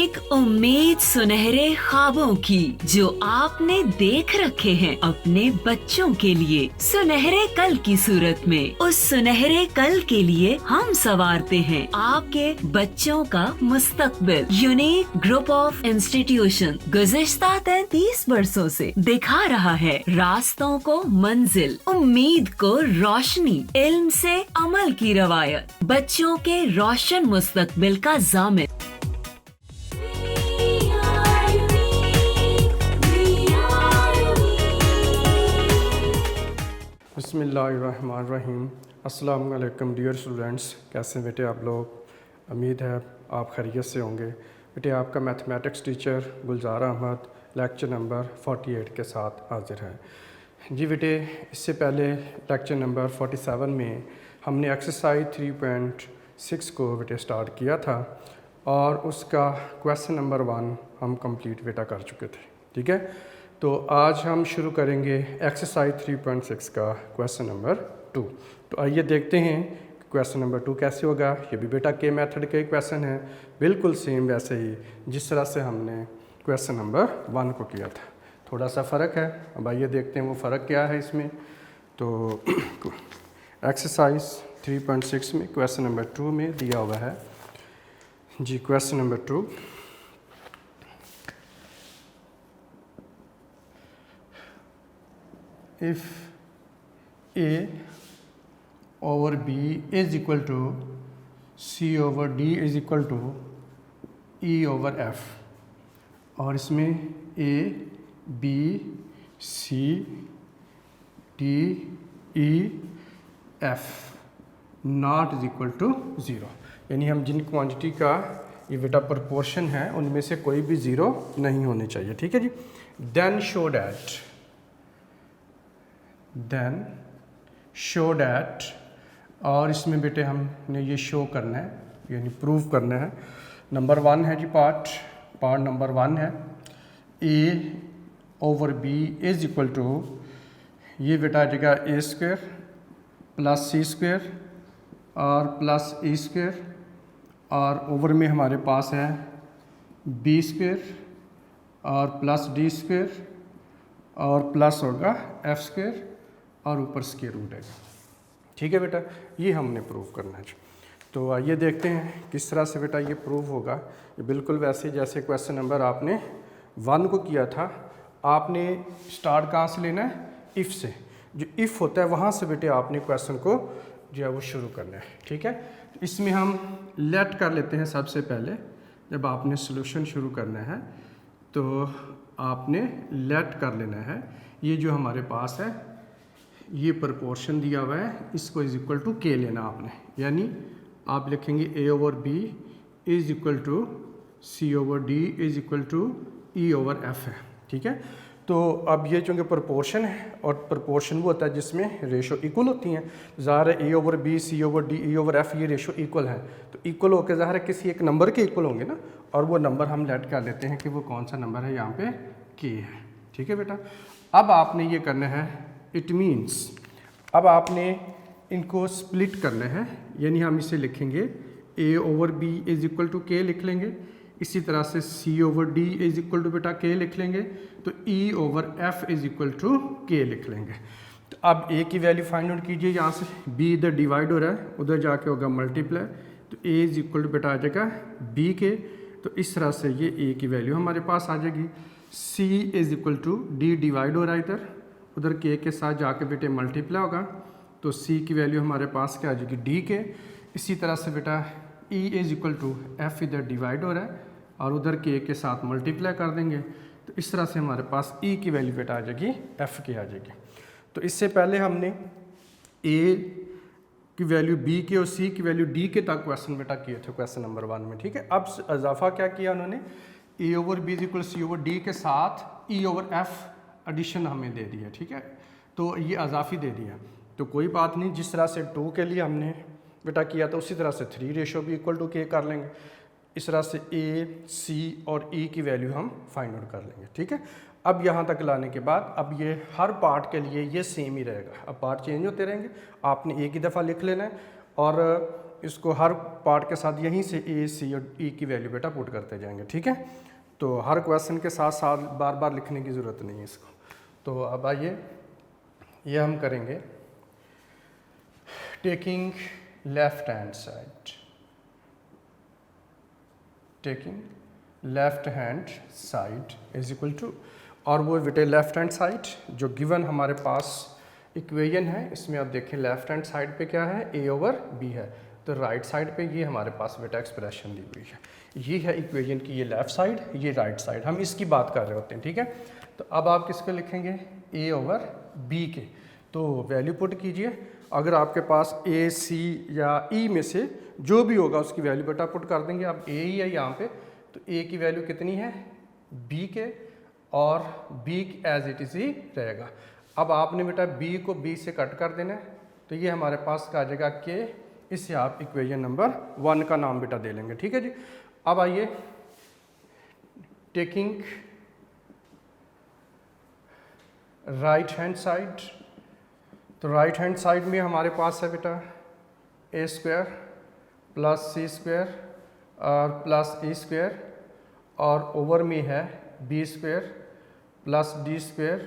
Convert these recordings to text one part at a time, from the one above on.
एक उम्मीद सुनहरे ख्वाबों की जो आपने देख रखे हैं अपने बच्चों के लिए, सुनहरे कल की सूरत में। उस सुनहरे कल के लिए हम संवारते हैं आपके बच्चों का मुस्तकबिल। यूनिक ग्रुप ऑफ इंस्टीट्यूशन गुज़िश्ता 33 वर्षों से दिखा रहा है रास्तों को मंजिल, उम्मीद को रोशनी, इल्म से अमल की रवायत, बच्चों के रोशन मुस्तकबिल का ज़ामिन। बिस्मिल्लाहिर्रहमानिर्रहीम। अस्सलाम वालेकुम डियर स्टूडेंट्स, कैसे बेटे आप लोग? उम्मीद है आप खैरियत से होंगे। बेटे आपका मैथमेटिक्स टीचर गुलजार अहमद लेक्चर नंबर 48 के साथ हाजिर है। जी बेटे, इससे पहले लेक्चर नंबर 47 में हमने एक्सरसाइज 3.6 को बेटे स्टार्ट किया था और उसका क्वेश्चन नंबर 1 हम कंप्लीट बेटा कर चुके थे। ठीक है, तो आज हम शुरू करेंगे एक्सरसाइज 3.6 का क्वेश्चन नंबर 2। तो आइए देखते हैं क्वेश्चन नंबर 2 कैसे होगा। ये भी बेटा के मेथड के क्वेश्चन है, बिल्कुल सेम वैसे ही जिस तरह से हमने क्वेश्चन नंबर 1 को किया था। थोड़ा सा फ़र्क है, अब आइए देखते हैं वो फ़र्क क्या है इसमें। तो एक्सरसाइज 3.6 में क्वेश्चन नंबर 2 में दिया हुआ है जी। Question number 2, if A over B is equal to C over D is equal to E over F, और इसमें A, B, C, D, E, F not is equal to 0, यानी हम जिन क्वांटिटी का ये बेटा प्रोपोर्शन है उनमें से कोई भी 0 नहीं होने चाहिए। ठीक है जी। देन शो डैट, और इसमें बेटे हमने ये शो करना है, यानी प्रूव करना है। नंबर 1 है जी, पार्ट नंबर 1 है A over B is equal to, ये बेटा आ जाएगा A square plus C square और प्लस E स्क्वायर, और ओवर में हमारे पास है B स्क्वायर और प्लस D स्क्वायर और प्लस होगा F स्क्वायर और ऊपर स्क्वायर रूट है। ठीक है बेटा, ये हमने प्रूव करना है। तो आइए देखते हैं किस तरह से बेटा ये प्रूव होगा। ये बिल्कुल वैसे जैसे क्वेश्चन नंबर आपने 1 को किया था। आपने स्टार्ट कहाँ से लेना है? इफ़ से। जो इफ़ होता है वहाँ से बेटे आपने क्वेश्चन को जो है वो शुरू करना है। ठीक है, तो इसमें हम लेट कर लेते हैं। सबसे पहले जब आपने सोल्यूशन शुरू करना है तो आपने लेट कर लेना है। ये जो हमारे पास है ये प्रोपोर्शन दिया हुआ है, इसको इज इक्वल टू के लेना आपने, यानी आप लिखेंगे A over B is equal to C over D is equal to E over F है। ठीक है, तो अब ये चूँकि प्रोपोर्शन है और प्रोपोर्शन वो होता है जिसमें रेशो इक्वल होती हैं। ज़ाहिर है A over B, C over D, E over F ये रेशो इक्वल है, तो इक्वल होकर ज़ाहिर है किसी एक नंबर के इक्वल होंगे ना, और वो नंबर हम लेट कर लेते हैं कि वो कौन सा नंबर है, यहाँ पे के है। ठीक है बेटा, अब आपने ये करना है, इट मीन्स अब आपने इनको स्प्लिट करना है, यानी हम इसे लिखेंगे A over B is equal to K लिख लेंगे। इसी तरह से C over D is equal to बेटा के लिख लेंगे, तो E over F is equal to K लिख लेंगे। तो अब ए की वैल्यू फाइंड आउट कीजिए। यहाँ से बी इधर डिवाइड हो रहा है, उधर जाके होगा मल्टीप्लाई, तो ए इज इक्वल टू बेटा आ जाएगा बी के। तो इस तरह से ये ए की वैल्यू हमारे पास आ जाएगी। C is equal to D divide हो रहा है इधर, उधर के साथ जाके बेटे मल्टीप्लाई होगा, तो सी की वैल्यू हमारे पास क्या आ जाएगी डी के। इसी तरह से बेटा E is equal to F इधर डिवाइड हो रहा है और उधर के साथ मल्टीप्लाई कर देंगे, तो इस तरह से हमारे पास ई की वैल्यू बेटा आ जाएगी एफ की आ जाएगी। तो इससे पहले हमने ए की वैल्यू बी के और सी की वैल्यू डी के तक क्वेश्चन बेटा किए थे क्वेश्चन नंबर 1 में। ठीक है, अब इजाफा क्या किया उन्होंने, A over B is equal C over D के साथ ई ओवर एफ एडिशन हमें दे दिया। ठीक है, तो ये अजाफी दे दिया, तो कोई बात नहीं, जिस तरह से 2 के लिए हमने बेटा किया था उसी तरह से 3 रेशो भी इक्वल टू के कर लेंगे। इस तरह से ए, सी और ई की वैल्यू हम फाइंड आउट कर लेंगे। ठीक है, अब यहाँ तक लाने के बाद अब ये हर पार्ट के लिए ये सेम ही रहेगा। अब पार्ट चेंज होते रहेंगे, आपने एक ही दफ़ा लिख लेना है और इसको हर पार्ट के साथ यहीं से ए, सी और ई की वैल्यू बेटा पुट करते जाएंगे, ठीक है। तो हर क्वेश्चन के साथ साथ बार बार लिखने की ज़रूरत नहीं है इसको। तो अब आइए ये हम करेंगे taking left hand side, taking left hand side is equal to, और वो बेटे लेफ्ट हैंड साइड जो गिवन हमारे पास इक्वेशन है, इसमें आप देखें लेफ्ट हैंड साइड पे क्या है, ए ओवर बी है, तो राइट साइड पे ये हमारे पास बेटा एक्सप्रेशन दी हुई है, ये है इक्वेशन की, ये लेफ्ट साइड ये राइट साइड, हम इसकी बात कर रहे होते हैं, ठीक है। तो अब आप किसके लिखेंगे, ए ओवर बी के, तो वैल्यू पुट कीजिए, अगर आपके पास ए, सी या ई में से जो भी होगा उसकी वैल्यू बेटा पुट कर देंगे। अब ए ही है यहाँ पे, तो ए की वैल्यू कितनी है, बी के, और बी एज इट इज़ ही रहेगा। अब आपने बेटा बी को बी से कट कर देना है, तो ये हमारे पास आ जाएगा के, इससे आप इक्वेशन नंबर 1 का नाम बेटा दे लेंगे, ठीक है जी। अब आइए टेकिंग राइट हैंड साइड, तो राइट हैंड साइड में हमारे पास है बेटा A square plus C square और प्लस ई स्क्वायर, और ओवर में है B square plus D square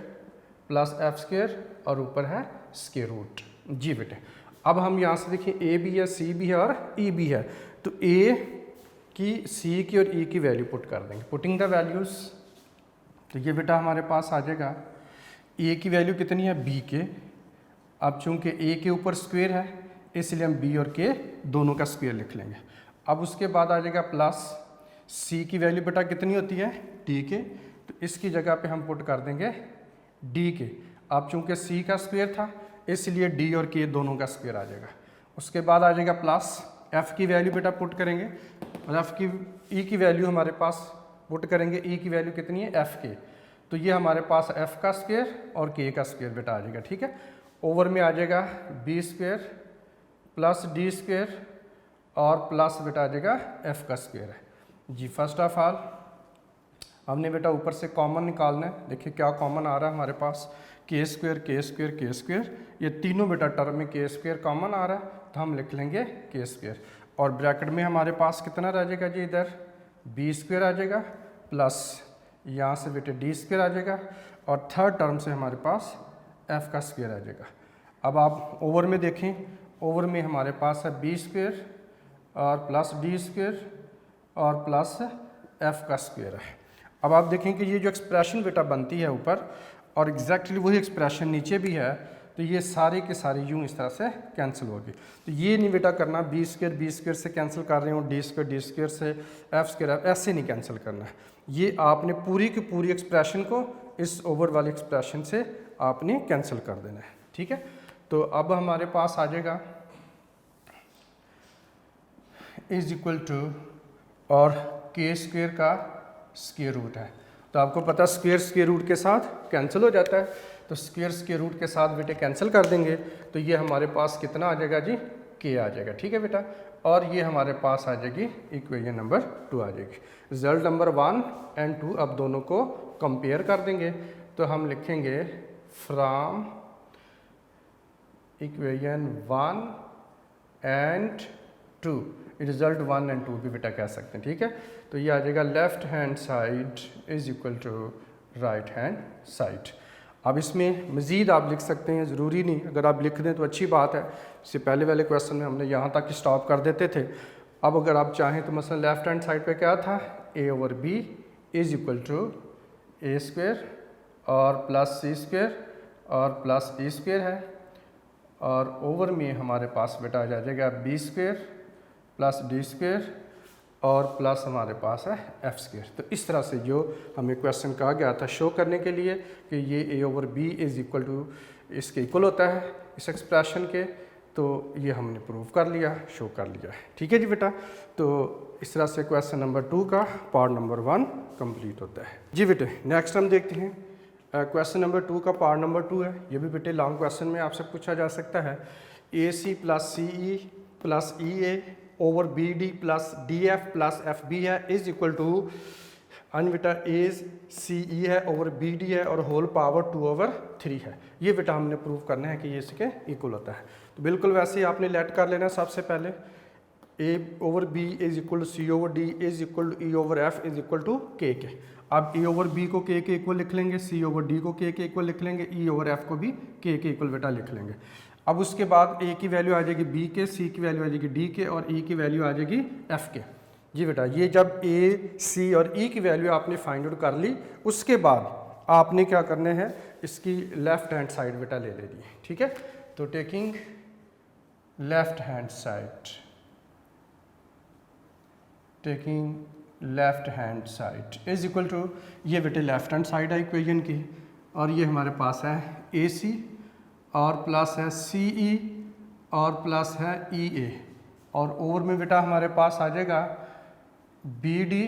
plus F square, और ऊपर है स्क्वायर रूट। जी बेटे, अब हम यहाँ से देखिए ए भी है, सी भी है और ई भी है, तो ए की, सी की और ई की वैल्यू पुट कर देंगे, पुटिंग द वैल्यूज़। तो ये बेटा हमारे पास आ जाएगा, ए की वैल्यू कितनी है, बी के, अब चूंकि ए के ऊपर स्क्वायर है इसलिए हम बी और के दोनों का स्क्वायर लिख लेंगे। अब उसके बाद आ जाएगा प्लस सी की वैल्यू बेटा कितनी होती है, डी के, तो इसकी जगह पे हम पुट कर देंगे डी के। अब चूंकि सी का स्क्वायर था इसलिए डी और के दोनों का स्क्वायर आ जाएगा। उसके बाद आ जाएगा प्लस एफ की वैल्यू बेटा पुट करेंगे, और एफ की, ई की वैल्यू हमारे पास पुट करेंगे, ई की वैल्यू कितनी है, एफ के, तो ये हमारे पास एफ का स्क्वायर और के का स्क्वायर बेटा आ जाएगा, ठीक है। ओवर में आ जाएगा B square plus D square और प्लस बेटा आ जाएगा एफ का स्क्वायर है जी। फर्स्ट ऑफ ऑल हमने बेटा ऊपर से कॉमन निकालना है, देखिए क्या कॉमन आ रहा है हमारे पास, के स्क्वायर के स्क्वायर के स्क्वायर, ये तीनों बेटा टर्म में के स्क्वायर कॉमन आ रहा है, तो हम लिख लेंगे के स्क्वायर, और ब्रैकेट में हमारे पास कितना रह जाएगा जी, इधर बी स्क्वायर आ जाएगा प्लस यहाँ से बेटे डी स्क्वायर आ जाएगा, और थर्ड टर्म से हमारे पास एफ का स्क्वायर आ जाएगा। अब आप ओवर में देखें, ओवर में हमारे पास है बी स्क्वायर और प्लस डी स्क्वायर और प्लस एफ का स्क्वायर है। अब आप देखें कि ये जो एक्सप्रेशन बेटा बनती है ऊपर, और एग्जैक्टली वही एक्सप्रेशन नीचे भी है, तो ये सारे के सारे यूँ इस तरह से कैंसिल होगी। तो ये नहीं बेटा करना बी स्क्वायर से कैंसिल कर रहे हो, डी स्क्वायर से, एफ स्क्वायर ऐसे नहीं कैंसिल करना है, ये आपने पूरी की पूरी एक्सप्रेशन को इस ओवर वाली एक्सप्रेशन से आपने कैंसिल कर देना है, ठीक है। तो अब हमारे पास आ जाएगा इज इक्वल टू, और के स्क्वायर का स्क्वायर रूट है, तो आपको पता स्क्वायर रूट के साथ कैंसिल हो जाता है, तो स्क्वायर रूट के साथ बेटे कैंसिल कर देंगे, तो ये हमारे पास कितना आ जाएगा जी, के आ जाएगा, ठीक है बेटा। और ये हमारे पास आ जाएगी इक्वेशन नंबर 2 आ जाएगी। रिजल्ट नंबर 1 एंड 2 अब दोनों को कंपेयर कर देंगे, तो हम लिखेंगे from equation 1 and 2, result 1 and 2 भी बेटा कह सकते हैं, ठीक है। तो ये आ जाएगा left hand side is equal to right hand side. अब इसमें मज़ीद आप लिख सकते हैं, ज़रूरी नहीं, अगर आप लिख दें तो अच्छी बात है, इससे पहले वाले क्वेश्चन में हमने यहाँ तक स्टॉप कर देते थे। अब अगर आप चाहें तो मसलन लेफ्ट हैंड साइड पे क्या था, A over B is equal to A square और प्लस सी स्क्वायर और प्लस ई स्क्वायर है, और ओवर में हमारे पास बेटा आ जाएगा B square plus D square और प्लस हमारे पास है एफ स्क्वायर। तो इस तरह से जो हमें क्वेश्चन कहा गया था शो करने के लिए कि ये A over B is equal to इसके इक्वल होता है इस एक्सप्रेशन के, तो ये हमने प्रूव कर लिया, शो कर लिया है, ठीक है जी बेटा। तो इस तरह से क्वेश्चन नंबर 2 का पार्ट नंबर 1 कंप्लीट होता है जी बेटे। नेक्स्ट हम देखते हैं क्वेश्चन नंबर 2 का पार्ट नंबर 2 है, ये भी बेटे लॉन्ग क्वेश्चन में आपसे पूछा जा सकता है। A C plus C E plus E A over B D plus D F plus F B है इज इक्वल टू अन बेटा ए सी ई है ओवर बी डी है और होल पावर 2/3 है। ये बेटा हमने प्रूव करना है कि ये इसके इक्वल होता है। तो बिल्कुल वैसे ही आपने लेट कर लेना सबसे पहले A over B is equal to C over D is equal to E over F is equal to K. अब ए ओवर बी को के इक्वल लिख लेंगे, सी ओवर डी को के इक्वल लिख लेंगे, ई ओवर एफ को भी के इक्वल बेटा लिख लेंगे। अब उसके बाद ए की वैल्यू आ जाएगी बी के, सी की वैल्यू आ जाएगी डी के और ई की वैल्यू आ जाएगी एफ के। जी बेटा, ये जब ए सी और ई की वैल्यू आपने फाइंड आउट कर ली, उसके बाद आपने क्या करने हैं, इसकी लेफ्ट हैंड साइड बेटा ले लेनी है। ठीक है, तो taking left hand side, taking left hand side is equal to, ये बेटे लेफ्ट हैंड साइड है इक्वेशन की, और ये हमारे पास है ए सी और प्लस है सी ई और प्लस है ई ए, और ओवर में बेटा हमारे पास आ जाएगा बी डी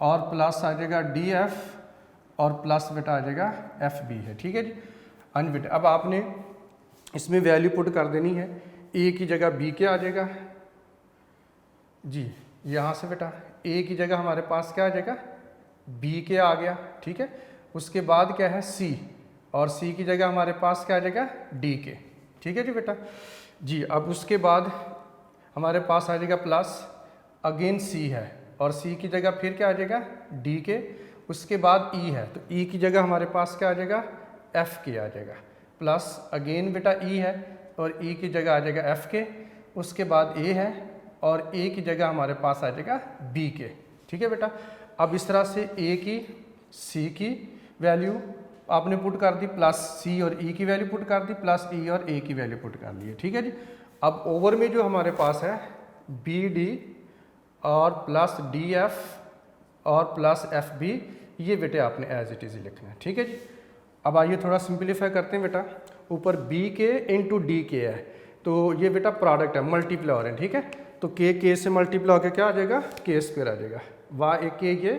और प्लस आ जाएगा डी एफ और प्लस बेटा आ जाएगा एफ बी है। ठीक है जी। अंज बेटा अब आपने इसमें वैल्यू पुट कर देनी है, ए की जगह बी के आ जाएगा जी, यहाँ से बेटा ए की जगह हमारे पास क्या आ जाएगा, बी के आ गया। ठीक है, उसके बाद क्या है सी, और सी की जगह हमारे पास क्या आ जाएगा, डी के। ठीक है जी बेटा जी। अब उसके बाद हमारे पास आ जाएगा प्लस, अगेन सी है और सी की जगह फिर क्या आ जाएगा, डी के। उसके बाद ई है, तो ई की जगह हमारे पास क्या आ जाएगा, एफ के आ जाएगा, प्लस अगेन बेटा ई है और ई की जगह आ जाएगा एफ के। उसके बाद ए है और ए की जगह हमारे पास आ जाएगा बी के। ठीक है बेटा, अब इस तरह से ए की सी की वैल्यू आपने पुट कर दी, प्लस सी और ई की वैल्यू पुट कर दी, प्लस ई और ए की वैल्यू पुट कर दी है। ठीक है जी। अब ओवर में जो हमारे पास है बी डी और प्लस डी एफ और प्लस एफ बी, ये बेटे आपने एज इट इज़ लिखना है। ठीक है जी। अब आइए थोड़ा सिंपलीफाई करते हैं बेटा, ऊपर बी के इंटू डी के है, तो ये बेटा प्रोडक्ट है, मल्टीप्लाई हो रहे हैं। ठीक है, तो के से मल्टीप्लाई होकर क्या आ जाएगा, के स्क्वायर आ जाएगा, वाह एक के ये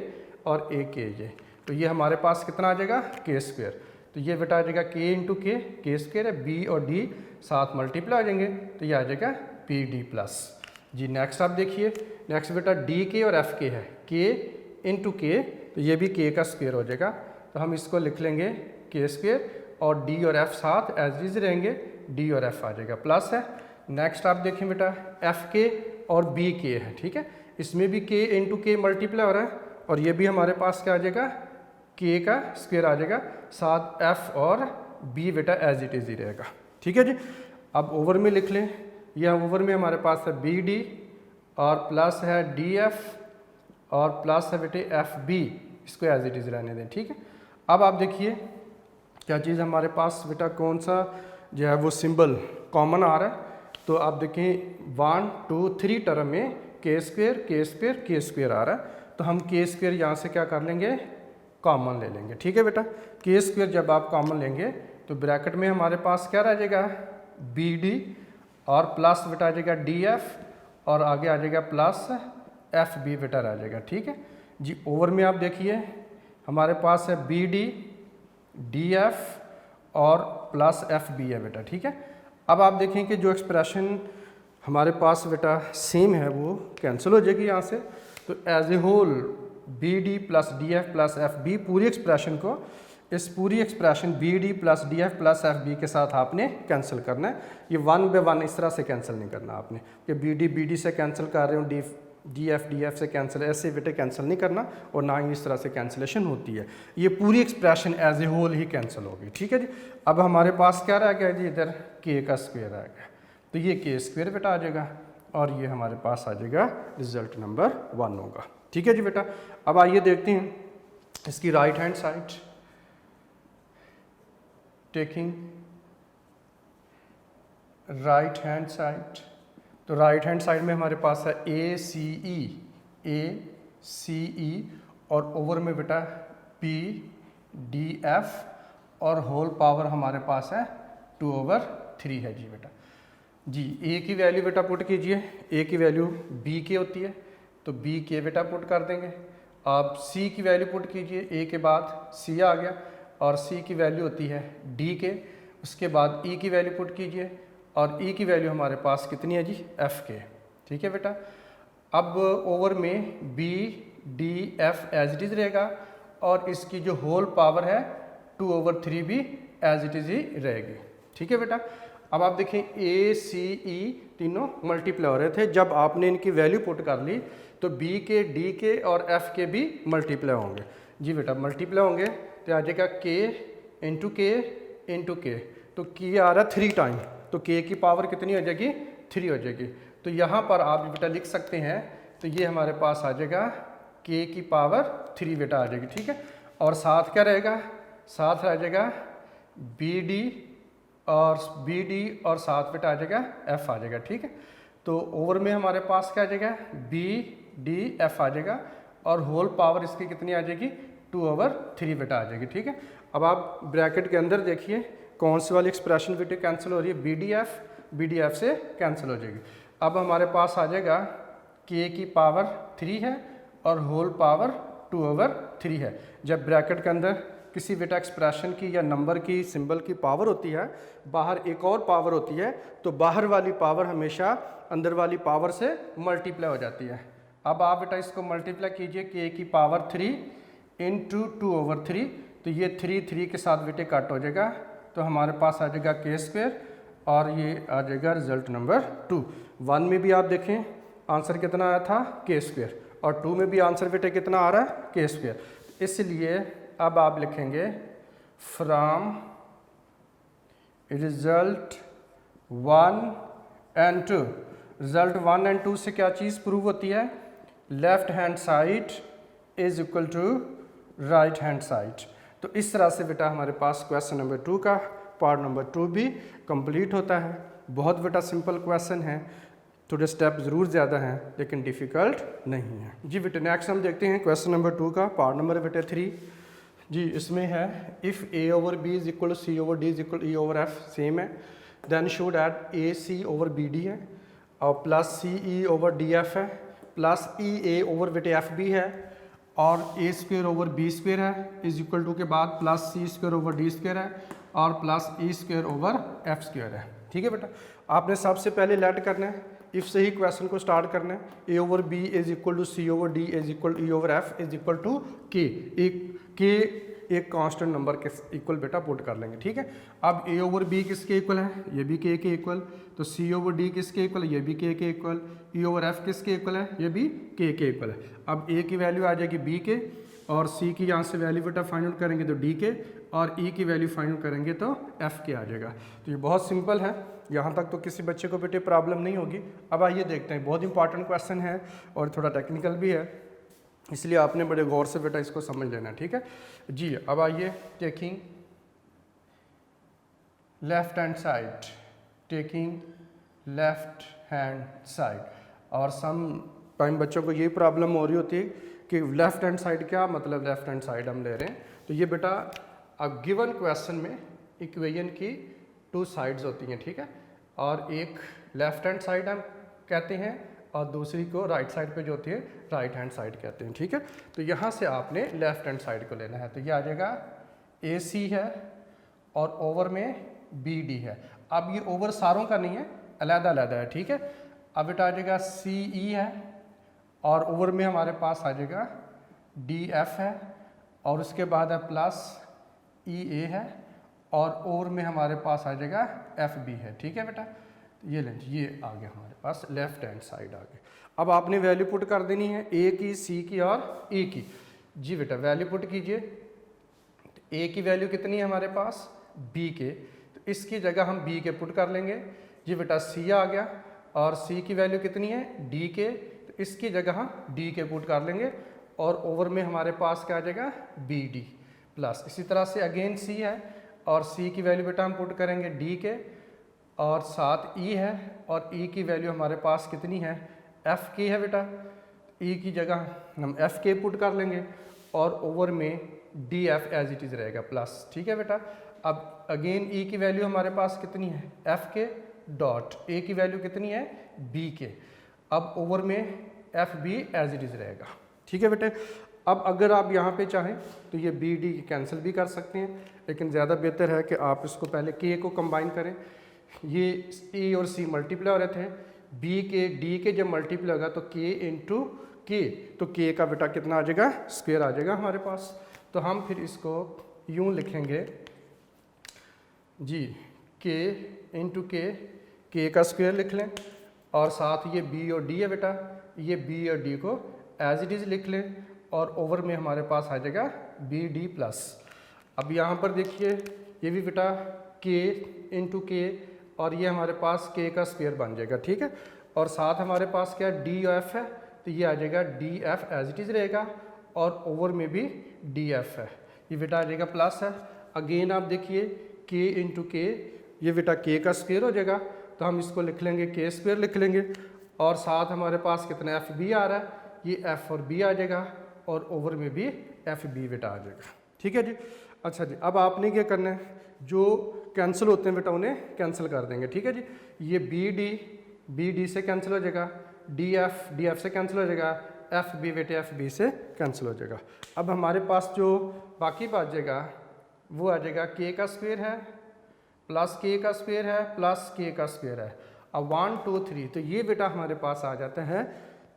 और एक के ये, तो ये हमारे पास कितना आ जाएगा, के स्क्वायर। तो ये बेटा आ जाएगा के इंटू के स्क्वायर है, बी और डी साथ मल्टीप्लाई हो जाएंगे, तो ये आ जाएगा पी डी प्लस जी। नेक्स्ट आप देखिए, नेक्स्ट बेटा डी के और एफ के है, के इंटू के, तो ये भी के का स्क्वायर हो जाएगा, तो हम इसको लिख लेंगे के स्क्वायर, और डी और एफ साथ एज इज रहेंगे, डी और एफ आ जाएगा, प्लस है। नेक्स्ट आप देखें बेटा एफ के और बी के है। ठीक है, इसमें भी के इंटू के मल्टीप्लाई हो रहा है, और ये भी हमारे पास क्या आ जाएगा, के का स्क्वायर आ जाएगा, साथ एफ और बी बेटा एज इट इज ही रहेगा। ठीक है जी। अब ओवर में लिख लें, यह ओवर में हमारे पास है बी डी और प्लस है डी एफ और प्लस है बेटे एफ बी, इसको एज इट इज रहने दें। ठीक है, अब आप देखिए क्या चीज़ हमारे पास बेटा, कौन सा जो है वो सिंबल कॉमन आ रहा है, तो आप देखें 1 2 3 टर्म में के स्क्वायर आ रहा है, तो हम के स्क्वायर यहाँ से क्या कर लेंगे, कॉमन ले लेंगे। ठीक है बेटा, के स्क्वायर जब आप कॉमन लेंगे तो ब्रैकेट में हमारे पास क्या रह जाएगा, बी डी और प्लस बेटा आ जाएगा डी एफ और आगे आ जाएगा प्लस एफ बी बेटा आ जाएगा। ठीक है जी। ओवर में आप देखिए हमारे पास है बी डी डी एफ और प्लस एफ बी है बेटा। ठीक है, अब आप देखें कि जो एक्सप्रेशन हमारे पास बेटा सेम है वो कैंसिल हो जाएगी यहाँ से, तो as a whole B D plus D F plus F B पूरी एक्सप्रेशन को, इस पूरी expression B D plus D F plus F B के साथ आपने कैंसिल करना है। ये 1 बाय 1 इस तरह से कैंसिल नहीं करना आपने, कि बी डी से कैंसिल कर रहे हो, डी एफ से कैंसिल, ऐसे बेटे कैंसिल नहीं करना, और ना ही इस तरह से कैंसिलेशन होती है। ये पूरी एक्सप्रेशन एज ए होल ही कैंसिल होगी। ठीक है जी। अब हमारे पास क्या रह गया जी, इधर के का स्क्वायर आ गया, तो ये के स्क्वायर बेटा आ जाएगा, और ये हमारे पास आ जाएगा रिजल्ट नंबर 1 होगा। ठीक है जी बेटा। अब आइए देखते हैं इसकी right hand side, taking right hand side, तो राइट हैंड साइड में हमारे पास है ए सी ई और ओवर में बेटा पी डी एफ और होल पावर हमारे पास है 2/3 है जी बेटा जी। ए की वैल्यू बेटा पुट कीजिए, ए की वैल्यू बी के होती है, तो बी के बेटा पुट कर देंगे। आप सी की वैल्यू पुट कीजिए, ए के बाद सी आ गया, और सी की वैल्यू होती है डी के, उसके बाद ई की वैल्यू पुट कीजिए, और ई की वैल्यू हमारे पास कितनी है जी, एफ के। ठीक है बेटा। अब ओवर में B D F as it is रहेगा, और इसकी जो होल पावर है 2/3 भी एज इट इज ही रहेगी। ठीक है बेटा। अब आप देखें ए सी ई तीनों मल्टीप्लाई हो रहे थे, जब आपने इनकी वैल्यू पुट कर ली तो बी के, डी के और एफ के भी मल्टीप्लाई होंगे। जी बेटा मल्टीप्लाई होंगे तो आ जाएगा के इंटू के, तो के आ रहा है 3 टाइम, तो के की पावर कितनी हो जाएगी 3 हो जाएगी। तो यहाँ पर आप बेटा लिख सकते हैं, तो ये हमारे पास आ जाएगा के की पावर 3 बेटा आ जाएगी, ठीक है। और साथ क्या रहेगा, साथ आ जाएगा बी डी और साथ बेटा आ जाएगा एफ आ जाएगा, ठीक है। तो ओवर में हमारे पास क्या आ जाएगा बी डी एफ आ जाएगा और होल पावर इसकी कितनी आ जाएगी 2/3 बेटा आ जाएगी, ठीक है। अब आप ब्रैकेट के अंदर देखिए कौन सी वाली एक्सप्रेशन बेटे कैंसिल हो रही है, बी डी एफ से कैंसिल हो जाएगी। अब हमारे पास आ जाएगा के की पावर 3 है और होल पावर 2/3 है। जब ब्रैकेट के अंदर किसी बेटा एक्सप्रेशन की या नंबर की सिंबल की पावर होती है, बाहर एक और पावर होती है, तो बाहर वाली पावर हमेशा अंदर वाली पावर से मल्टीप्लाई हो जाती है। अब आप बेटा इसको मल्टीप्लाई कीजिए, के की पावर 3 इंटू 2/3, तो ये 3 के साथ बेटे कट हो जाएगा, तो हमारे पास आ जाएगा के स्क्वायर और ये आ जाएगा रिजल्ट नंबर 2। 1 में भी आप देखें आंसर कितना आया था के स्क्वायर, और 2 में भी आंसर बेटे कितना आ रहा है के स्क्वायर। इसलिए अब आप लिखेंगे from result 1 and 2। Result 1 and 2 से क्या चीज़ प्रूव होती है, left hand side is equal to right hand side. तो इस तरह से बेटा हमारे पास क्वेश्चन नंबर 2 का पार्ट नंबर 2 भी कंप्लीट होता है। बहुत बेटा सिंपल क्वेश्चन है, थोड़े स्टेप ज़रूर ज़्यादा हैं लेकिन डिफ़िकल्ट नहीं है। जी बेटे नेक्स्ट हम देखते हैं क्वेश्चन नंबर 2 का पार्ट नंबर बेटे 3। जी इसमें है if A over B is equal to C over D is equal E over F same है, then show that A C over B D है और plus C E over D F है, plus E A over बेटे F B है, और A square over B square है is equal to के बाद plus C square over D square है और plus E square over F square है, ठीक है बेटा। आपने सबसे पहले लेट करना है, इफ से ही क्वेश्चन को स्टार्ट करना है। A over B is equal to C over D is equal E over F is equal to K, एक कांस्टेंट नंबर के इक्वल बेटा पुट कर लेंगे, ठीक है। अब ए ओवर बी किसके इक्वल है, ये भी के इक्वल, तो सी ओवर डी किसके इक्वल है, ये भी K equal, E over F किसके इक्वल है, ये भी के इक्वल है। अब ए की वैल्यू आ जाएगी बी के और सी की यहाँ से वैल्यू बेटा फाइंड आउट करेंगे तो डी के, और ई की वैल्यू फाइंड आउट करेंगे तो एफ के आ जाएगा। तो ये बहुत सिंपल है, यहाँ तक तो किसी बच्चे को बेटे प्रॉब्लम नहीं होगी। अब आइए देखते हैं, बहुत इंपॉर्टेंट क्वेश्चन है और थोड़ा टेक्निकल भी है, इसलिए आपने बड़े गौर से बेटा इसको समझ लेना, ठीक है जी। अब आइए taking left hand side, taking left hand side, और सम टाइम बच्चों को ये प्रॉब्लम हो रही होती है कि लेफ्ट हैंड साइड क्या मतलब, लेफ्ट हैंड साइड हम ले रहे हैं। तो ये बेटा अब गिवन क्वेश्चन में इक्वेशन की 2 साइड्स होती हैं, ठीक है, और एक लेफ्ट हैंड साइड हम कहते हैं और दूसरी को राइट साइड पे जो होती है राइट हैंड साइड कहते हैं, ठीक है। तो यहाँ से आपने लेफ्ट हैंड साइड को लेना है, तो ये आ जाएगा ए सी है और ओवर में बी डी है। अब ये ओवर सारों का नहीं है, अलग-अलग है, ठीक है। अब बेटा आ जाएगा सी ई है और ओवर में हमारे पास आ जाएगा डी एफ है और उसके बाद है प्लस ई ए है और ओवर में हमारे पास आ जाएगा एफ बी है, ठीक है बेटा। ये लें, ये आ गया हमारे पास लेफ्ट हैंड साइड आ गई। अब आपने वैल्यू पुट कर देनी है ए की, सी की और ई की। जी बेटा वैल्यू पुट कीजिए, ए की वैल्यू कितनी है हमारे पास बी के, तो इसकी जगह हम बी के पुट कर लेंगे। जी बेटा सी आ गया और सी की वैल्यू कितनी है डी के, तो इसकी जगह हम डी के पुट कर लेंगे और ओवर में हमारे पास क्या आ जाएगा बी डी प्लस, इसी तरह से अगेन सी है और सी की वैल्यू बेटा हम पुट करेंगे डी के और साथ ई है और ई की वैल्यू हमारे पास कितनी है एफ की है बेटा, ई की जगह हम एफ के पुट कर लेंगे और ओवर में D F as it is रहेगा प्लस, ठीक है बेटा। अब अगेन ई की वैल्यू हमारे पास कितनी है एफ के डॉट, ए की वैल्यू कितनी है बी के, अब ओवर में F B as it is रहेगा, ठीक है बेटे। अब अगर आप यहाँ पे चाहें तो ये बी डी कैंसिल भी कर सकते हैं, लेकिन ज़्यादा बेहतर है कि आप इसको पहले के को कंबाइन करें। ये ए और सी मल्टीप्लाई हो रहे थे, बी के डी के जब मल्टीप्लाई होगा तो के इंटू के, तो के का बेटा कितना आ जाएगा स्क्वायर आ जाएगा हमारे पास। तो हम फिर इसको यूँ लिखेंगे जी, के इंटू के का स्क्वायर लिख लें, और साथ ये बी और डी है बेटा, ये बी और डी को एज इट इज़ लिख लें, और ओवर में हमारे पास आ जाएगा बी डी प्लस। अब यहाँ पर देखिए ये भी बेटा के इंटू के, और ये हमारे पास के का स्क्वायर बन जाएगा, ठीक है। और साथ हमारे पास क्या डी एफ है, तो ये आ जाएगा D F as it is रहेगा, और ओवर में भी डी एफ है, ये बेटा आ जाएगा प्लस है। अगेन आप देखिए के इंटू के, ये बेटा के का स्क्वायर हो जाएगा, तो हम इसको लिख लेंगे के स्क्वायर लिख लेंगे, और साथ हमारे पास कितना एफ बी आ रहा है, ये एफ और बी आ जाएगा, और ओवर में भी एफ बी बेटा आ जाएगा, ठीक है जी। अच्छा जी, अब आपने क्या करना है, जो कैंसिल होते हैं बेटा उन्हें कैंसिल कर देंगे, ठीक है जी। ये बी डी से कैंसिल हो जाएगा, डी एफ से कैंसिल हो जाएगा, एफ बी बेटे एफ बी से कैंसिल हो जाएगा। अब हमारे पास जो बाकी बच जाएगा वो आ जाएगा के का स्क्वायर है प्लस के का स्क्वायर है प्लस के का स्क्वायर है। अब 1 2 3, तो ये बेटा हमारे पास आ जाता है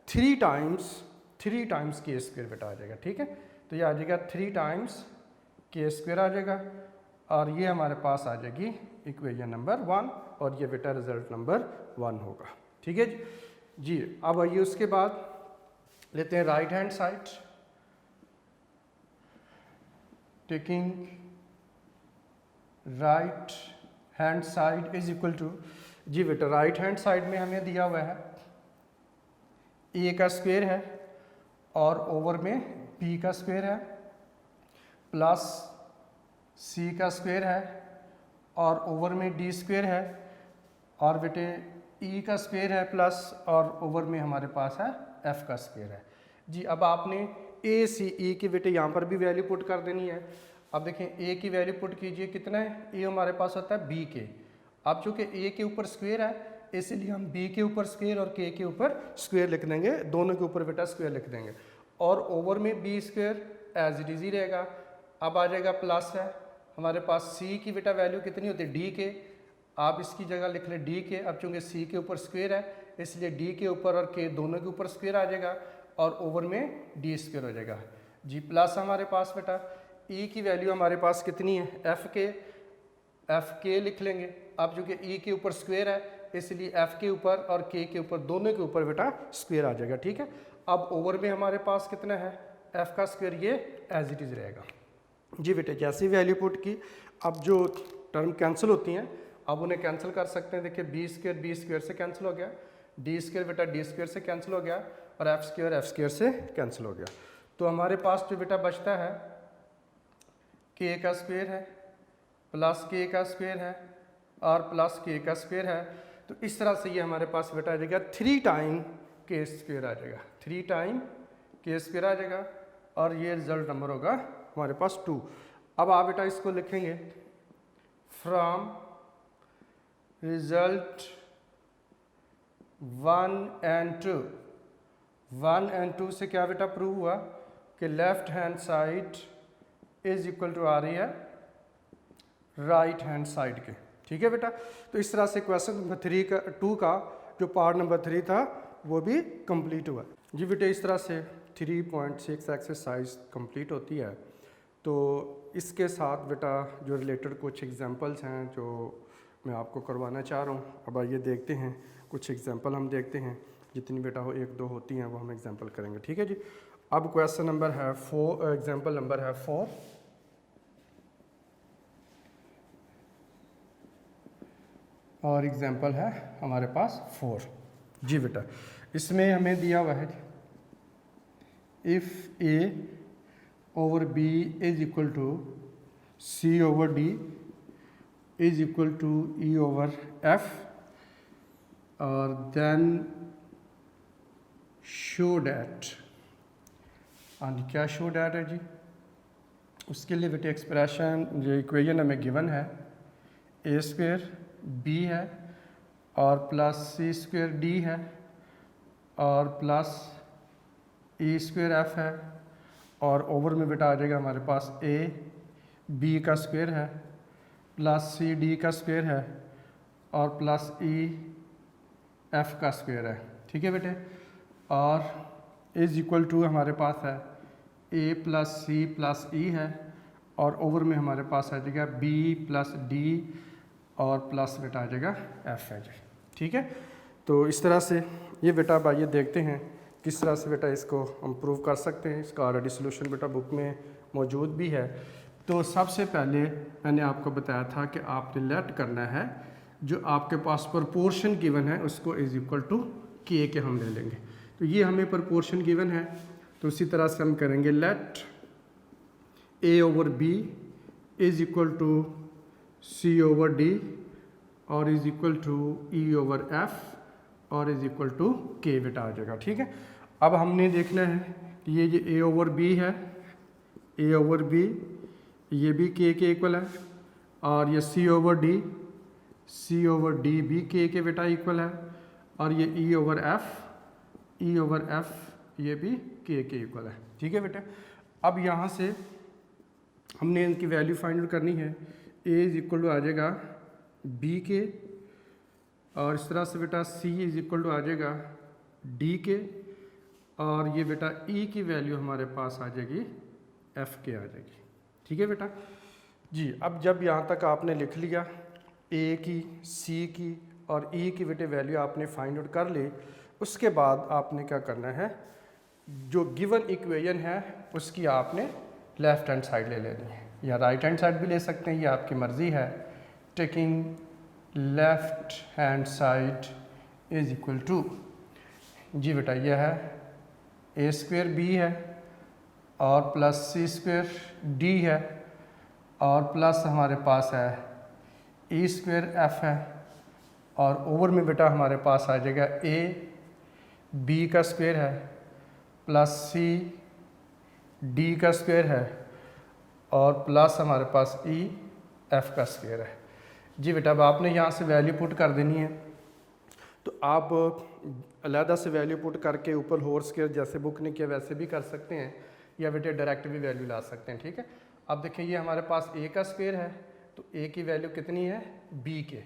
3 टाइम्स के स्क्वायर बेटा आ जाएगा, ठीक है। तो ये आ जाएगा 3 टाइम्स के स्क्वायर आ जाएगा, और ये हमारे पास आ जाएगी इक्वेशन नंबर 1, और ये बेटा रिजल्ट नंबर 1 होगा, ठीक है जी। अब आइए उसके बाद लेते हैं right hand side, taking right hand side is equal to, जी बेटा राइट हैंड साइड में हमें दिया हुआ है ए का स्क्वायर है, और ओवर में बी का स्क्वायर है, प्लस सी का स्क्वायर है, और ओवर में डी स्क्वायर है, और बेटे ई का स्क्वायर है प्लस, और ओवर में हमारे पास है एफ का स्क्वायर है जी। अब आपने ए सी ई की बेटे यहाँ पर भी वैल्यू पुट कर देनी है। अब देखें ए की वैल्यू पुट कीजिए, कितना है, ए हमारे पास होता है बी के। अब चूँकि ए के ऊपर स्क्वायर है, इसलिए हम बी के ऊपर स्क्वायर और के ऊपर स्क्वायर लिख देंगे, दोनों के ऊपर बेटा स्क्वायर लिख देंगे, और ओवर में B square as it is ही रहेगा। अब आ जाएगा प्लस है हमारे पास सी की बेटा वैल्यू कितनी होती है डी के, आप इसकी जगह लिख लें डी के। अब चूँकि सी के ऊपर स्क्वायर है, इसलिए डी के ऊपर और के दोनों के ऊपर स्क्वायर आ जाएगा, और ओवर में डी स्क्वायर हो जाएगा जी। प्लस हमारे पास बेटा ई की वैल्यू हमारे पास कितनी है, एफ के लिख लेंगे। अब चूँकि ई के ऊपर स्क्वायर है, इसलिए एफ के ऊपर और के ऊपर दोनों के ऊपर बेटा स्क्वायर आ जाएगा, ठीक है। अब ओवर में हमारे पास कितना है, एफ का स्क्वायर, ये एज इट इज़ रहेगा जी बेटे। जैसी वैल्यू पुट की, अब जो टर्म कैंसिल होती हैं अब उन्हें कैंसिल कर सकते हैं। देखिए बी स्क्वायर से कैंसिल हो गया, डी स्क्वायर बेटा डी स्क्वायर से कैंसिल हो गया, और एफ स्क्वायर से कैंसिल हो गया। तो हमारे पास जो बेटा बचता है के का स्क्वायर है प्लस के का स्क्वायर है और प्लस के का स्क्वायर है। तो इस तरह से ये हमारे पास बेटा आ जाएगा 3 टाइम के स्क्वायर आ जाएगा, 3 टाइम के स्क्वायर आ जाएगा, और ये रिजल्ट नंबर होगा हमारे पास 2। अब आप बेटा इसको लिखेंगे फ्रॉम रिजल्ट 1 and 2। 1 and 2 से क्या बेटा प्रूव हुआ कि left hand side is equal to आ रही है राइट हैंड साइड के, ठीक है बेटा। तो इस तरह से क्वेश्चन नंबर 2 का जो पार्ट नंबर 3 था वो भी कंप्लीट हुआ जी बेटा। इस तरह से 3.6 एक्सरसाइज कंप्लीट होती है। तो इसके साथ बेटा जो रिलेटेड कुछ एग्जांपल्स हैं जो मैं आपको करवाना चाह रहा हूँ। अब आइए देखते हैं, कुछ एग्जांपल हम देखते हैं, जितनी बेटा हो 1 2 होती हैं वो हम एग्जांपल करेंगे, ठीक है जी। अब क्वेश्चन नंबर है 4, एग्जांपल नंबर है 4। और एग्जांपल है हमारे पास 4 जी बेटा। इसमें हमें दिया हुआ है if A over B is equal to C over D is equal to E over F, और देन शो डैट, हाँ जी क्या शो डैट है जी, उसके लिए बेटे एक्सप्रेशन जो इक्वेशन हमें गिवन है ए स्क्वायर बी है और प्लस सी स्क्वायर डी है और प्लस ई स्क्वायर एफ है, और ओवर में बेटा आ जाएगा हमारे पास ए बी का स्क्वायर है प्लस सी डी का स्क्वायर है और प्लस ई एफ का स्क्वायर है, ठीक है बेटे। और इज इक्वल टू हमारे पास है ए प्लस सी प्लस ई है, और ओवर में हमारे पास आ जाएगा बी प्लस डी और प्लस बेटा आ जाएगा एफ है जी। ठीक है, तो इस तरह से ये बेटा अब आइए देखते हैं किस तरह से बेटा इसको हम प्रूव कर सकते हैं। इसका ऑलरेडी सोल्यूशन बेटा बुक में मौजूद भी है। तो सबसे पहले मैंने आपको बताया था कि आपने लेट करना है जो आपके पास प्रोपोर्शन गिवन है उसको इज इक्वल टू के के हम ले लेंगे। तो ये हमें प्रोपोर्शन गिवन है, तो उसी तरह से हम करेंगे let A over B is equal to C over D और is equal to E over F और इज इक्वल टू के बेटा आ जाएगा। ठीक है, अब हमने देखना है कि ये जो ए ओवर बी है, ए ओवर बी ये भी के इक्वल है, और ये सी ओवर डी भी के बेटा इक्वल है, और ये ई ओवर एफ ये भी के इक्वल है। ठीक है बेटा, अब यहाँ से हमने इनकी वैल्यू फाइंड आउट करनी है। ए इज इक्वल टू आ जाएगा बी के, और इस तरह से बेटा सी इज इक्वल टू आ जाएगा डी के, और ये बेटा ई की वैल्यू हमारे पास आ जाएगी एफ के आ जाएगी। ठीक है बेटा जी, अब जब यहाँ तक आपने लिख लिया ए की, सी की और ई की बेटे वैल्यू आपने फाइंड आउट कर ली, उसके बाद आपने क्या करना है, जो गिवन इक्वेशन है उसकी आपने लेफ्ट हैंड साइड ले लेनी है या राइट हैंड साइड भी ले सकते हैं, ये आपकी मर्ज़ी है। Taking left hand side is equal to जी बेटा ये है ए स्क्वेयर बी है और प्लस सी स्क्वेयर डी है और प्लस हमारे पास है ई स्क्वेयर एफ है, और ओवर में बेटा हमारे पास आ जाएगा ए बी का स्क्वेयर है प्लस सी डी का स्क्वेयर है और प्लस हमारे पास ई एफ का स्क्वेयर है। जी बेटा अब आपने यहाँ से वैल्यू पुट कर देनी है, तो आप अलहदा से वैल्यू पुट करके ऊपर होल स्क्वेयर जैसे बुक ने किया वैसे भी कर सकते हैं, या बेटे डायरेक्ट भी वैल्यू ला सकते हैं। ठीक है, अब देखिए ये हमारे पास ए का स्क्वेयर है, तो ए की वैल्यू कितनी है बी के,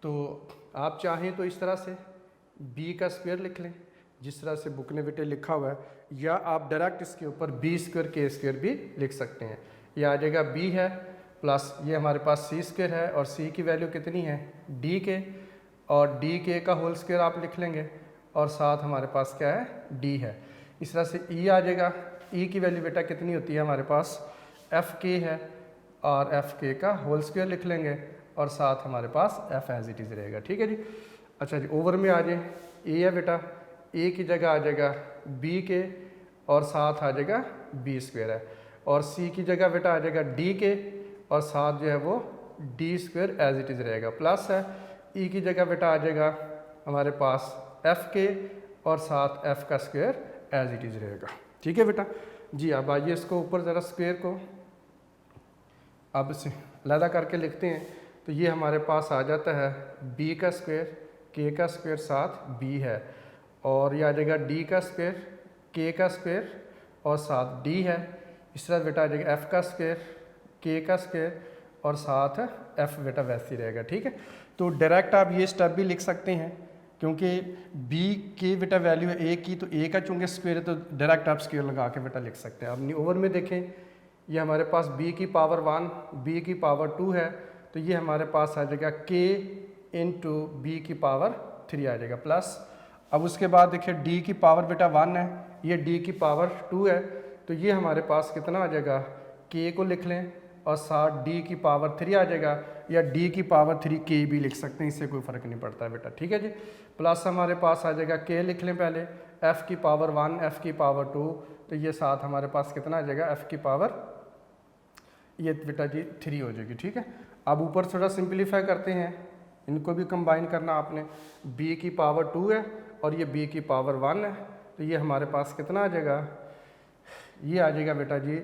तो आप चाहें तो इस तरह से बी का स्क्वेयर लिख लें जिस तरह से बुक ने बेटे लिखा हुआ है, या आप डायरेक्ट इसके ऊपर बी स्क्वेयर के स्क्वेयर भी लिख सकते हैं। ये आ जाएगा बी है प्लस ये हमारे पास सी स्क्वेयर है, और सी की वैल्यू कितनी है डी के, और डी के का होल स्क्वेयर आप लिख लेंगे, और साथ हमारे पास क्या है डी है। इस तरह से ई आ जाएगा, ई की वैल्यू बेटा कितनी होती है हमारे पास एफ के है, और एफ के का होल स्क्वेयर लिख लेंगे, और साथ हमारे पास एफ एज इट इज़ रहेगा। ठीक है जी, अच्छा जी ओवर में आ जाए, ए है बेटा, ए की जगह आ जाएगा बी के और साथ आ जाएगा बी स्क्वेयर है, और सी की जगह बेटा आ जाएगा डी के और साथ जो है वो D square as it is रहेगा, प्लस है ई की जगह बेटा आ जाएगा हमारे पास एफ के और साथ एफ का स्क्वेयर एज इट इज़ रहेगा। ठीक है बेटा जी, अब आइए इसको ऊपर ज़रा स्क्वेयर को अब इसे अलहदा करके लिखते हैं, तो ये हमारे पास आ जाता है बी का स्क्वेयर के का स्क्वेयर साथ बी है, और ये आ जाएगा डी का स्क्वेयर के का स्क्वेयर और साथ डी है। इस तरह बेटा आ जाएगा एफ का स्क्वेयर के का स्क्वेयर और साथ एफ बेटा वैसे ही रहेगा। ठीक है, तो डायरेक्ट आप ये स्टेप भी लिख सकते हैं, क्योंकि बी की बेटा वैल्यू है ए की, तो ए का चूँकि स्क्वेयर है तो डायरेक्ट आप स्क्वेयर लगा के बेटा लिख सकते हैं। अब ओवर में देखें, ये हमारे पास b की पावर 1 b की पावर 2 है, तो ये हमारे पास आ जाएगा k इंटू बी की पावर 3 आ जाएगा प्लस। अब उसके बाद देखिए d की पावर बेटा 1 है, ये d की पावर 2 है, तो ये हमारे पास कितना आ जाएगा k को लिख लें और साथ d की पावर 3 आ जाएगा, या d की पावर 3 k भी लिख सकते हैं, इससे कोई फ़र्क नहीं पड़ता है बेटा। ठीक है जी, प्लस हमारे पास आ जाएगा k लिख लें पहले, f की पावर 1 f की पावर 2, तो ये साथ हमारे पास कितना आ जाएगा f की पावर ये बेटा जी 3 हो जाएगी। ठीक है, अब ऊपर थोड़ा सिंपलीफाई करते हैं, इनको भी कंबाइन करना आपने, b की पावर 2 है और ये b की पावर 1 है, तो ये हमारे पास कितना आ जाएगा, ये आ जाएगा बेटा जी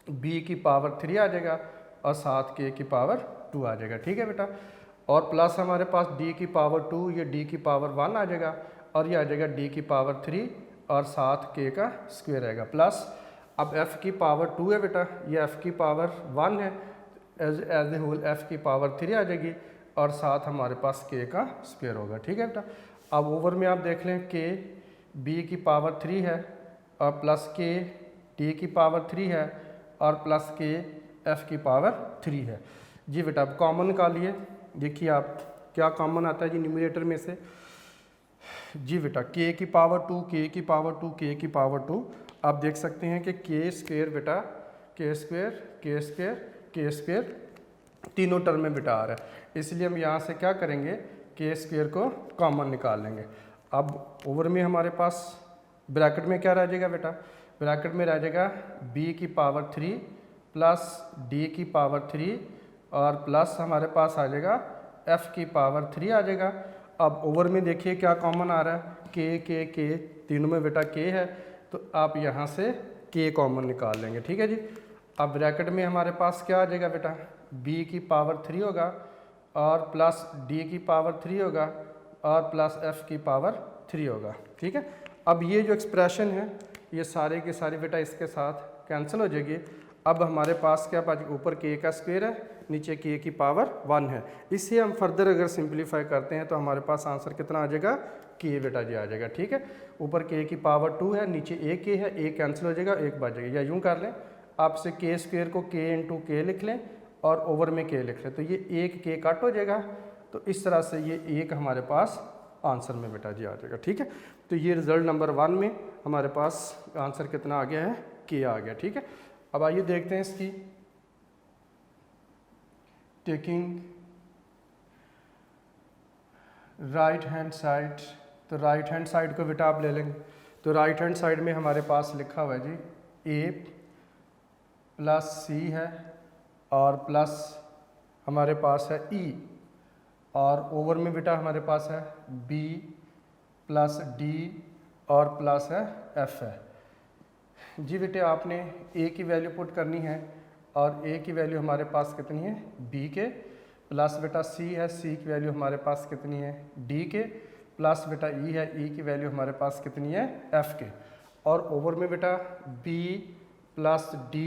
b की पावर 3 आ जाएगा और साथ k की पावर 2 आ जाएगा। ठीक है बेटा, और प्लस हमारे पास d की पावर 2, ये d की पावर 1 आ जाएगा, और ये आ जाएगा d की पावर 3 और साथ k का स्क्वायर रहेगा प्लस। अब f की पावर 2 है बेटा, ये f की पावर 1 है, एज ए होल f की पावर 3 आ जाएगी और साथ हमारे पास k का स्क्वायर होगा। ठीक है बेटा, अब ओवर में आप देख लें k b की पावर 3 है और प्लस k d की पावर 3 है और प्लस k f की पावर 3 है। जी बेटा अब कॉमन निकालिए, देखिए आप क्या कॉमन आता है जी न्यूमरेटर में से जी बेटा k की पावर 2 k की पावर 2 k की पावर 2। आप देख सकते हैं कि k स्क्वेयर बेटा k square k square k square तीनों टर्म में बेटा आ रहा है, इसलिए हम यहाँ से क्या करेंगे k स्क्वेयर को कॉमन निकाल लेंगे। अब ओवर में हमारे पास ब्रैकेट में क्या रह जाएगा बेटा, ब्रैकेट में रह जाएगा b की पावर 3 प्लस d की पावर 3 और प्लस हमारे पास आ जाएगा f की पावर 3 आ जाएगा। अब ओवर में देखिए क्या कॉमन आ रहा है k तीनों में बेटा k है, तो आप यहाँ से k कॉमन निकाल लेंगे, ठीक है जी। अब ब्रैकेट में हमारे पास क्या आ जाएगा बेटा, b की पावर 3 होगा और प्लस d की पावर 3 होगा और प्लस f की पावर 3 होगा, ठीक है। अब ये जो एक्सप्रेशन है ये सारे के सारे बेटा इसके साथ कैंसिल हो जाएगी। अब हमारे पास क्या पास ऊपर k का स्क्वायर है, नीचे k की पावर 1 है। इसे हम फर्दर अगर सिंप्लीफाई करते हैं तो हमारे पास आंसर कितना आ जाएगा, k बेटा जी आ जाएगा, ठीक है। ऊपर k की पावर 2 है, नीचे एक k है, एक कैंसिल हो जाएगा, एक बच जाएगा। या यूँ कर लें आपसे k स्क्वायर को k इंटू k लिख लें और ओवर में k लिख लें, तो ये एक k कट हो जाएगा। तो इस तरह से ये एक हमारे पास आंसर में बेटा जी आ जाएगा, ठीक है। तो ये रिजल्ट नंबर 1 में हमारे पास आंसर कितना आ गया है, k आ गया, ठीक है। अब आइए देखते हैं इसकी टेकिंग राइट हैंड साइड। तो राइट हैंड साइड को बेटा आप ले लेंगे, तो राइट हैंड साइड में हमारे पास लिखा हुआ है जी a प्लस c है और प्लस हमारे पास है e और ओवर में बेटा हमारे पास है b प्लस d और प्लस है f है जी। बेटे आपने a की वैल्यू पुट करनी है और a की वैल्यू हमारे पास कितनी है, b के प्लस बेटा c है, c की वैल्यू हमारे पास कितनी है, d के प्लस बेटा e है, e की वैल्यू हमारे पास कितनी है, f के। और ओवर में बेटा b प्लस d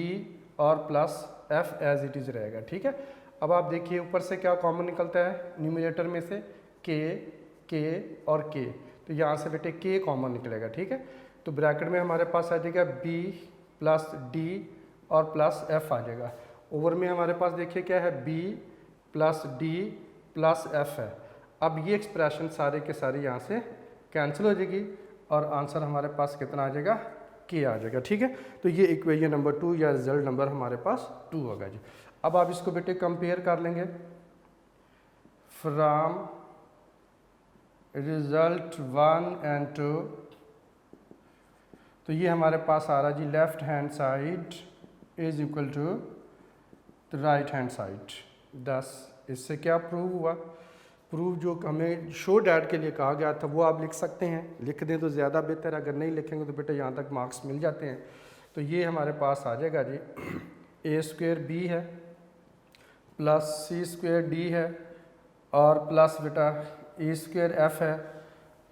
और plus f as it is रहेगा, ठीक है। अब आप देखिए ऊपर से क्या कॉमन निकलता है न्यूमरेटर में से, k और k, तो यहाँ से बेटे k कॉमन निकलेगा, ठीक है। तो ब्रैकेट में हमारे पास आ जाएगा b प्लस d और प्लस f आ जाएगा। ओवर में हमारे पास देखिए क्या है, b plus d plus f है। अब ये एक्सप्रेशन सारे के सारे यहाँ से कैंसिल हो जाएगी और आंसर हमारे पास कितना आ जाएगा, k आ जाएगा, ठीक है। तो ये इक्वेशन नंबर 2 या रिजल्ट नंबर हमारे पास 2 होगा जी। अब आप इसको बेटे कंपेयर कर लेंगे फ्रॉम रिजल्ट 1 एंड 2। तो ये हमारे पास आ रहा जी left hand side is equal to right hand side. 10 इससे क्या प्रूव हुआ, प्रूव जो हमें शो डैट के लिए कहा गया था वो आप लिख सकते हैं, लिख दें तो ज़्यादा बेहतर, अगर नहीं लिखेंगे तो बेटा यहाँ तक मार्क्स मिल जाते हैं। तो ये हमारे पास आ जाएगा जी a स्क्वेयर b है प्लस c स्क्वेयर d है और प्लस बेटा e स्क्वेयर f है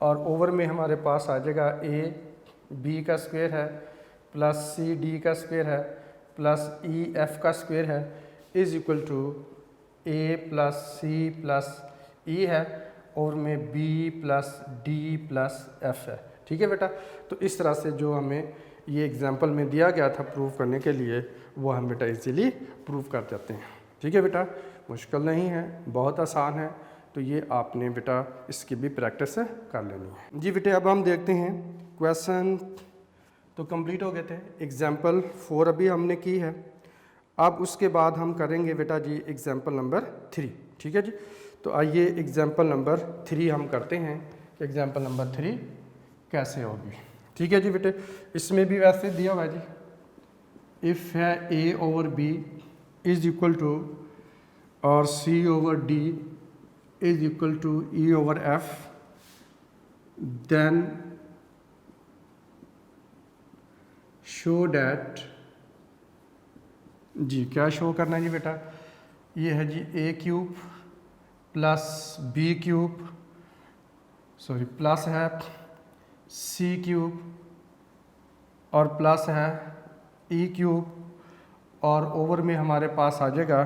और ओवर में हमारे पास आ जाएगा a b का स्क्वायर है प्लस c d का स्क्वायर है प्लस e f का स्क्वायर है is equal to a plus c plus e है और में b plus d plus f है, ठीक है बेटा। तो इस तरह से जो हमें ये एग्जाम्पल में दिया गया था प्रूव करने के लिए वो हम बेटा इजीली प्रूव कर जाते हैं, ठीक है बेटा। मुश्किल नहीं है, बहुत आसान है, तो ये आपने बेटा इसकी भी प्रैक्टिस कर लेनी है जी। बेटे अब हम देखते हैं क्वेश्चन तो कंप्लीट हो गए थे, एग्जाम्पल 4 अभी हमने की है। अब उसके बाद हम करेंगे बेटा जी एग्जाम्पल नंबर 3, ठीक है जी। तो आइए एग्जाम्पल नंबर 3 हम करते हैं कि एग्जाम्पल नंबर 3 कैसे होगी, ठीक है जी। बेटे इसमें भी वैसे दिया हुआ है जी, इफ़ है a over b is equal to और c over d is equal to e over f, then show that जी, क्या शो करना है जी बेटा, ये है जी a cube plus b cube sorry plus है c क्यूब और प्लस है e क्यूब और ओवर में हमारे पास आ जाएगा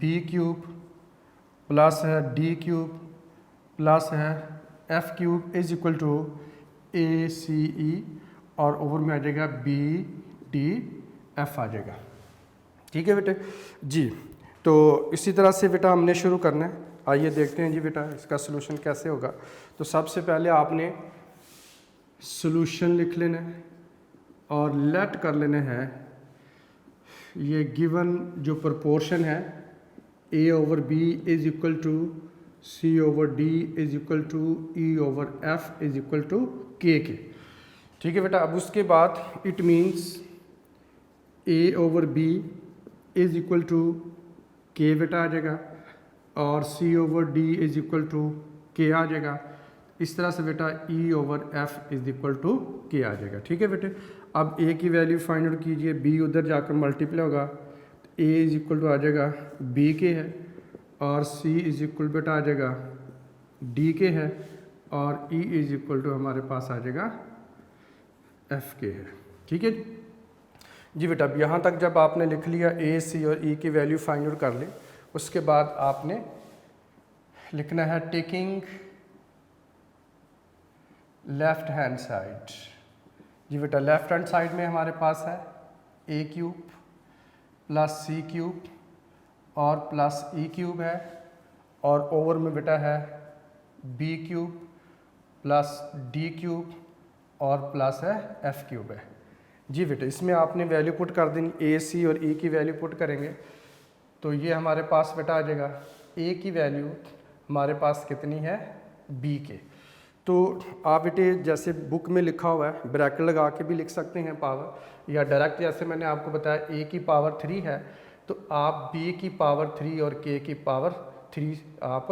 b क्यूब प्लस है d क्यूब प्लस है f cube is equal to a c e और ओवर में आ जाएगा b d f आ जाएगा, ठीक है बेटे जी। तो इसी तरह से बेटा हमने शुरू करना है। आइए देखते हैं जी बेटा इसका सलूशन कैसे होगा। तो सबसे पहले आपने सलूशन लिख लेना है और लेट कर लेना है ये गिवन जो प्रोपोर्शन है a over b is equal to c over d is equal to e over f is equal to k के। ठीक है बेटा। अब उसके बाद it means a over b is equal to k बेटा आ जाएगा और c over d is equal to k आ जाएगा। इस तरह से बेटा e over f is equal to k आ जाएगा। ठीक है बेटे। अब a की वैल्यू फाइंड आउट कीजिए, b उधर जाकर मल्टीप्लाई होगा तो a इज इक्वल टू आ जाएगा b के है और c इज इक्वल बेटा आ जाएगा d के है और e इज इक्वल टू हमारे पास आ जाएगा f के है। ठीक है जी बेटा। अब यहाँ तक जब आपने लिख लिया a, c और e की वैल्यू फाइंड आउट कर ली, उसके बाद आपने लिखना है टेकिंग लेफ्ट हैंड साइड। जी बेटा लेफ्ट हैंड साइड में हमारे पास है a cube plus c cube और प्लस e क्यूब है और ओवर में बेटा है b cube plus d cube और प्लस है f क्यूब है। जी बेटा इसमें आपने वैल्यू पुट कर देनी, a, c और e की वैल्यू पुट करेंगे तो ये हमारे पास बेटा आ जाएगा a की वैल्यू हमारे पास कितनी है b के। तो आप बेटे जैसे बुक में लिखा हुआ है ब्रैकेट लगा के भी लिख सकते हैं पावर, या डायरेक्ट जैसे मैंने आपको बताया a की पावर 3 है तो आप b की पावर 3 और k की पावर 3 आप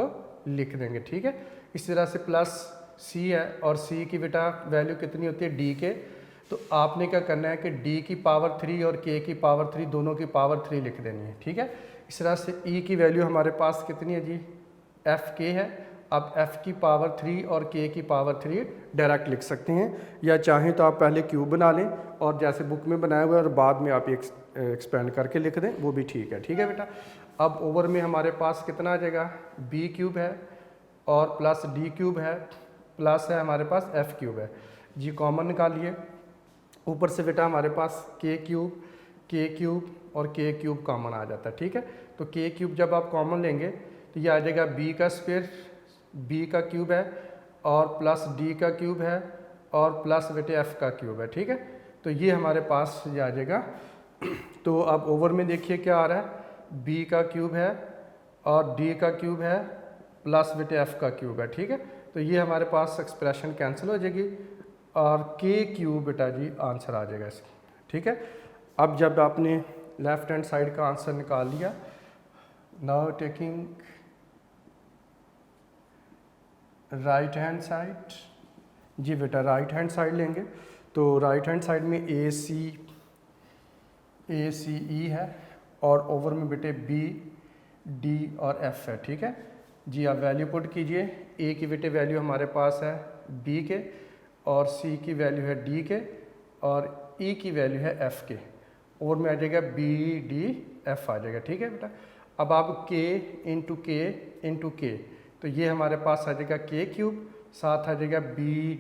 लिख देंगे। ठीक है। इस तरह से प्लस c है और c की बेटा वैल्यू कितनी होती है d के, तो आपने क्या करना है कि d की पावर 3 और k की पावर 3 दोनों की पावर 3 लिख देनी है। ठीक है। इस तरह से e की वैल्यू हमारे पास कितनी है जी f k है। अब f की पावर 3 और k की पावर 3 डायरेक्ट लिख सकते हैं, या चाहें तो आप पहले क्यूब बना लें और जैसे बुक में बनाया हुआ है और बाद में आप एक्सपेंड करके लिख दें, वो भी ठीक है। ठीक है बेटा। अब ओवर में हमारे पास कितना आ जाएगा b क्यूब है और प्लस d क्यूब है प्लस है हमारे पास f क्यूब है। जी कॉमन निकालिए, ऊपर से बेटा हमारे पास k क्यूब और k क्यूब कॉमन आ जाता है। ठीक है। तो k क्यूब जब आप कॉमन लेंगे तो ये आ जाएगा b का स्क्वायर, b का क्यूब है और प्लस d का क्यूब है और प्लस बेटे f का क्यूब है। ठीक है। तो ये हमारे पास ये आ जाएगा। तो अब ओवर में देखिए क्या आ रहा है, b का क्यूब है और d का क्यूब है प्लस बेटे f का क्यूब है। ठीक है। तो ये हमारे पास एक्सप्रेशन कैंसिल हो जाएगी और k क्यूब बेटा जी आंसर आ जाएगा इसका। ठीक है। अब जब आपने लेफ्ट हैंड साइड का आंसर निकाल लिया, now taking right hand side. जी बेटा राइट हैंड साइड लेंगे तो राइट हैंड साइड में ए सी ई है और ओवर में बेटे बी डी और एफ है। ठीक है जी। आप वैल्यू पुट कीजिए, ए की बेटे वैल्यू हमारे पास है बी के और सी की वैल्यू है डी के और ई की वैल्यू है एफ के। ओवर में आ जाएगा बी डी एफ आ जाएगा। ठीक है बेटा। अब आप के इंटू के तो ये हमारे पास आ जाएगा k क्यूब, साथ आ जाएगा बी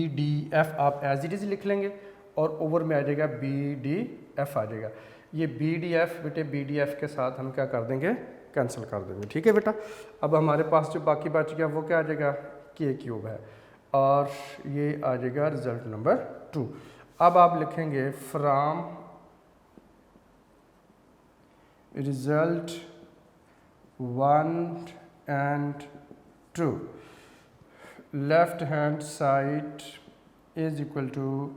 डी एफ आप एज इट इज़ लिख लेंगे और ओवर में आ जाएगा बी डी एफ आ जाएगा। ये बी डी एफ बेटे बी डी एफ के साथ हम क्या कर देंगे, कैंसिल कर देंगे। ठीक है बेटा। अब हमारे पास जो बाकी बच गया वो क्या आ जाएगा, k क्यूब है और ये आ जाएगा रिजल्ट नंबर 2। अब आप लिखेंगे from result 1 and 2 left hand side is equal to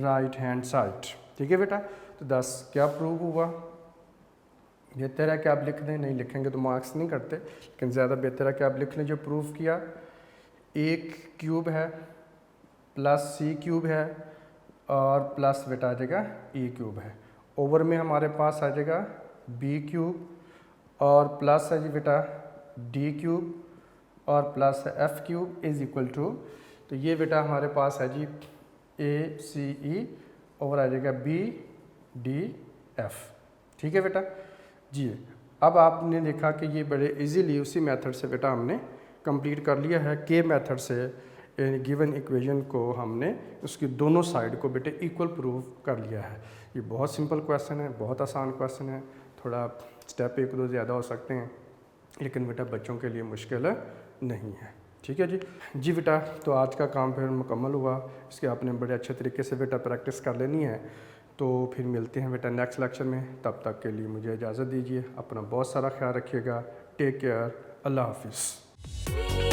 right hand side। ठीक है बेटा। तो 10 क्या प्रूव हुआ, बेहतर है कि आप लिख दें, नहीं लिखेंगे तो मार्क्स नहीं करते, लेकिन ज़्यादा बेहतर है कि आप लिख लें। जो प्रूव किया, एक क्यूब है प्लस सी क्यूब है और प्लस बेटा आ जाएगा ई क्यूब है। ओवर में हमारे पास आ जाएगा बी क्यूब और प्लस है जी बेटा डी क्यूब और प्लस है F cube is equal to, तो ये बेटा हमारे पास है जी ए सी ई और आ जाएगा बी डी एफ। ठीक है बेटा जी। अब आपने देखा कि ये बड़े इजीली उसी मेथड से बेटा हमने कंप्लीट कर लिया है। के मेथड से गिवन इक्वेशन को हमने उसकी दोनों साइड को बेटे इक्वल प्रूव कर लिया है। ये बहुत सिंपल क्वेश्चन है, बहुत आसान क्वेश्चन है। थोड़ा स्टेप एक दो ज़्यादा हो सकते हैं, लेकिन बेटा बच्चों के लिए मुश्किल नहीं है। ठीक है जी बेटा, तो आज का काम फिर मुकम्मल हुआ। इसके आपने बड़े अच्छे तरीके से बेटा प्रैक्टिस कर लेनी है। तो फिर मिलते हैं बेटा नेक्स्ट लेक्चर में। तब तक के लिए मुझे इजाज़त दीजिए। अपना बहुत सारा ख्याल रखिएगा। Take care. अल्लाह हाफिज़।